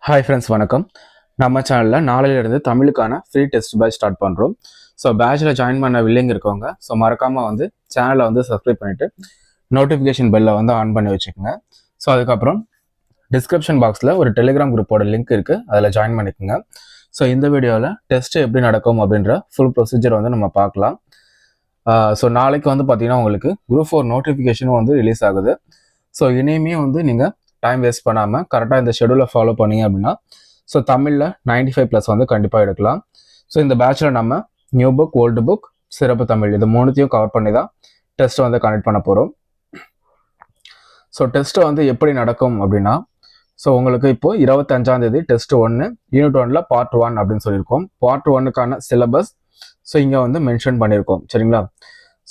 Hi friends, வணக்கம். நம்ம சேனலில் நாளையிலிருந்து தமிழுக்கான ஃப்ரீ டெஸ்ட் பேட்ச் ஸ்டார்ட் பண்ணுறோம். ஸோ பேட்சில் ஜாயின் பண்ண வில்லிங் இருக்கவங்க ஸோ மறக்காமல் சேனலை சப்ஸ்கிரைப் பண்ணிவிட்டு நோட்டிஃபிகேஷன் பெல்லை ஆன் பண்ணி வச்சுக்கோங்க. ஸோ அதுக்கப்புறம் டிஸ்கிரிப்ஷன் பாக்ஸில் ஒரு டெலிகிராம் குரூப்போட லிங்க் இருக்குது, அதில் ஜாயின் பண்ணிக்கோங்க. ஸோ இந்த வீடியோவில் டெஸ்ட் எப்படி நடக்கும் அப்படின்ற ஃபுல் ப்ரொசீஜர் நம்ம பார்க்கலாம். ஸோ நாளைக்கு பார்த்தீங்கன்னா உங்களுக்கு குரூப் 4 நோட்டிஃபிகேஷனும் ரிலீஸ் ஆகுது. ஸோ இனிமே நீங்கள் டைம் வேஸ்ட் பண்ணாமல் கரெக்டாக இந்த ஷெடியூலை ஃபாலோ பண்ணீங்க அப்படின்னா ஸோ தமிழில் 95+ கண்டிப்பாக எடுக்கலாம். ஸோ இந்த பேட்சில் நம்ம நியூ புக், ஓல்டு புக், சிறப்பு தமிழ் இது மூணுத்தையும் கவர் பண்ணி தான் டெஸ்ட்டை கனெக்ட் பண்ண போகிறோம். ஸோ டெஸ்ட்டு எப்படி நடக்கும் அப்படின்னா ஸோ உங்களுக்கு இப்போது 25ஆம் தேதி டெஸ்ட் 1 யூனிட் 1ல் பார்ட் 1 அப்படின்னு சொல்லியிருக்கோம். பார்ட் 1க்கான சிலபஸ் ஸோ இங்கே மென்ஷன் பண்ணியிருக்கோம், சரிங்களா?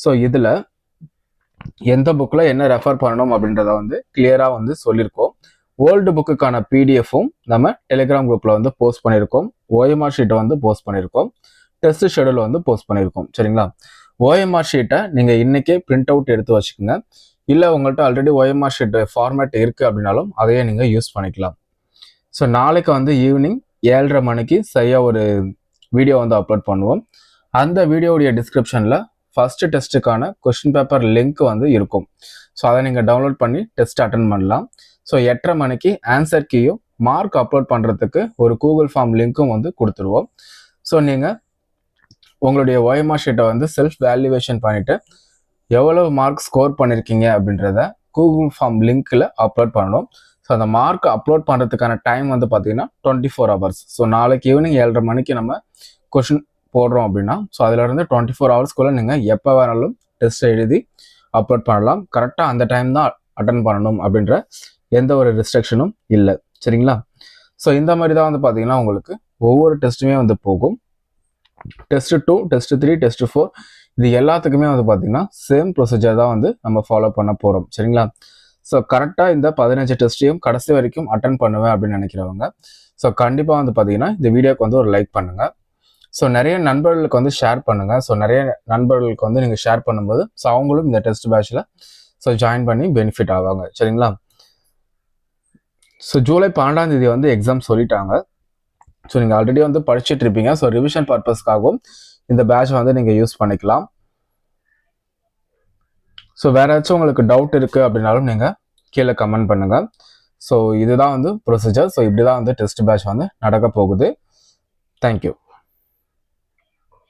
ஸோ இதில் எந்த புக்கில் என்ன ரெஃபர் பண்ணணும் அப்படின்றத கிளியராக சொல்லியிருக்கோம். ஓல்டு புக்குக்கான பிடிஎஃப்பும் நம்ம டெலிகிராம் குரூப்பில் போஸ்ட் பண்ணியிருக்கோம். ஓஎம்ஆர் ஷீட்டை போஸ்ட் பண்ணியிருக்கோம். டெஸ்ட் ஷெடியூல் போஸ்ட் பண்ணியிருக்கோம், சரிங்களா? ஓஎம்ஆர் ஷீட்டை நீங்கள் இன்றைக்கே பிரிண்ட் அவுட் எடுத்து வச்சுக்கோங்க. இல்லை உங்கள்கிட்ட ஆல்ரெடி ஓஎம்ஆர் ஷீட் ஃபார்மேட் இருக்குது அப்படின்னாலும் அதையே நீங்கள் யூஸ் பண்ணிக்கலாம். ஸோ நாளைக்கு ஈவினிங் 7:30 மணிக்கு சரியாக ஒரு வீடியோ அப்லோட் பண்ணுவோம். அந்த வீடியோடைய டிஸ்கிரிப்ஷனில் ஃபர்ஸ்ட் டெஸ்ட்டுக்கான கொஸ்டின் பேப்பர் லிங்க் இருக்கும். ஸோ அதை நீங்கள் டவுன்லோட் பண்ணி டெஸ்ட் அட்டன் பண்ணலாம். ஸோ 8:30 மணிக்கு ஆன்சர் கீயும் மார்க் அப்லோட் பண்ணுறதுக்கு ஒரு கூகுள் ஃபார்ம் லிங்க்கும் கொடுத்துருவோம். ஸோ நீங்கள் உங்களுடைய ஓஎம்ஆர் ஷீட்டை செல்ஃப் வேல்யூவேஷன் பண்ணிவிட்டு எவ்வளவு மார்க் ஸ்கோர் பண்ணியிருக்கீங்க அப்படின்றத கூகுள் ஃபார்ம் லிங்க்கில் அப்லோட் பண்ணணும். ஸோ அந்த மார்க் அப்லோட் பண்ணுறதுக்கான டைம் பார்த்தீங்கன்னா 24 hours. ஸோ நாளைக்கு ஈவினிங் 7:30 மணிக்கு நம்ம கொஷின் போடுறோம் அப்படின்னா ஸோ அதிலிருந்து 24 hours நீங்கள் எப்போ வேணாலும் டெஸ்ட் எழுதி அப்லோட் பண்ணலாம். கரெக்டாக அந்த டைம் தான் அட்டன் பண்ணணும் அப்படின்ற எந்த ஒரு ரெஸ்ட்ரிக்ஷனும் இல்லை, சரிங்களா? ஸோ இந்த மாதிரி தான் பார்த்தீங்கன்னா உங்களுக்கு ஒவ்வொரு டெஸ்ட்டுமே போகும். டெஸ்ட் 2, டெஸ்ட் 3, டெஸ்ட் 4 இது எல்லாத்துக்குமே பார்த்தீங்கன்னா சேம் ப்ரொசீஜர் தான் நம்ம ஃபாலோ பண்ண போகிறோம், சரிங்களா? ஸோ கரெக்டாக இந்த 15 டெஸ்ட்டையும் கடைசி வரைக்கும் அட்டன் பண்ணுவேன் அப்படின்னு நினைக்கிறவங்க ஸோ கண்டிப்பாக பார்த்தீங்கன்னா இந்த வீடியோக்கு ஒரு லைக் பண்ணுங்கள். ஸோ நிறைய நண்பர்களுக்கு ஷேர் பண்ணுங்கள். ஸோ நிறைய நண்பர்களுக்கு நீங்கள் ஷேர் பண்ணும்போது ஸோ அவங்களும் இந்த டெஸ்ட் பேட்சில் ஸோ ஜாயின் பண்ணி பெனிஃபிட் ஆவாங்க, சரிங்களா? ஸோ ஜூலை 12ஆம் தேதி எக்ஸாம் சொல்லிட்டாங்க. ஸோ நீங்கள் ஆல்ரெடி படிச்சுட்டு இருப்பீங்க. ஸோ ரிவிஷன் பர்பஸ்க்காகவும் இந்த பேட்ச் நீங்கள் யூஸ் பண்ணிக்கலாம். ஸோ வேற ஏதாச்சும் உங்களுக்கு டவுட் இருக்குது அப்படின்னாலும் நீங்கள் கீழே கமெண்ட் பண்ணுங்கள். ஸோ இதுதான் ப்ரொசீஜர். ஸோ இப்படி தான் டெஸ்ட் பேட்ச் நடக்க போகுது. தேங்க்யூ.